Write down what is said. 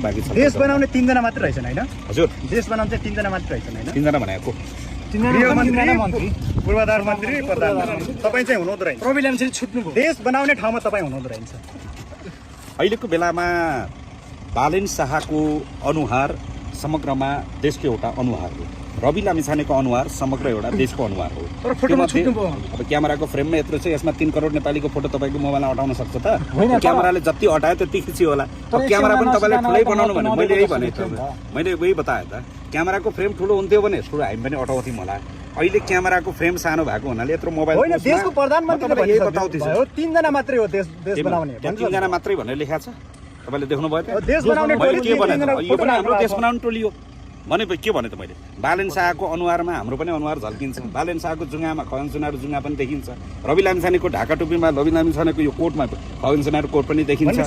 बाँकी छ। देश बनाउने 3 जना मात्र रहेछन् हैन? हजुर देश बनाउने चाहिँ 3 जना मात्र रहेछन् हैन? 3 जना भनेको गृहमन्त्री, पूर्वाधार मन्त्री, प्रधानमन्त्री तपाईँ चाहिँ हुनुहुँदो रहेछ। प्रविधान चाहिँ छुट्नुभयो। देश बनाउने ठाउँमा तपाईँ हुनुहुँदो रहेछ। अहिलेको बेलामा बालेन शाहको अनुहार समग्रमा देशको एउटा अनुहार हो। रवि लामिछानेको अनुहार समग्र एउटा देशको अनुहार हो। तर फोटोमा छुट्नुभयो। अब क्यामेराको फ्रेममा यत्रो छ, यसमा 3 करोड नेपालीको फोटो तपाईँको मोबाइलमा अटाउन सक्छ त? क्यामेराले जति अटायो त्यति खिच्यो होला। अब क्यामेरा पनि तपाईँले ठुलै बनाउनु भने मैले यही भने मैले यही बताएँ त। क्यामेराको फ्रेम ठुलो हुन्थ्यो भने ठुलो हामी पनि अटाउँथ्यौँ होला। अहिले क्यामेराको फ्रेम सानो भएको हुनाले यत्रो मोबाइल होइन, देशको प्रधानमन्त्री यही बताउँदैछु। 3 जना मात्रै हो देश बनाउने। 3 जना मात्रै भनेर लेखा छ, तपाईँले देख्नुभयो त? देश बनाउने मैले टोली के भने 3 जना यो पनि हाम्रो देश बनाउने टोली हो भने के भने त मैले बालेन शाहको अनुहारमा हाम्रो पनि अनुहार झल्किन्छ। बालेन शाहको जुङ्गामा खगन सुनारको जुङ्गा पनि देखिन्छ। रवि लामिछानेको ढाका टोपीमा रवि लामिछानेको यो कोटमा खगन सुनारको कोट पनि देखिन्छ।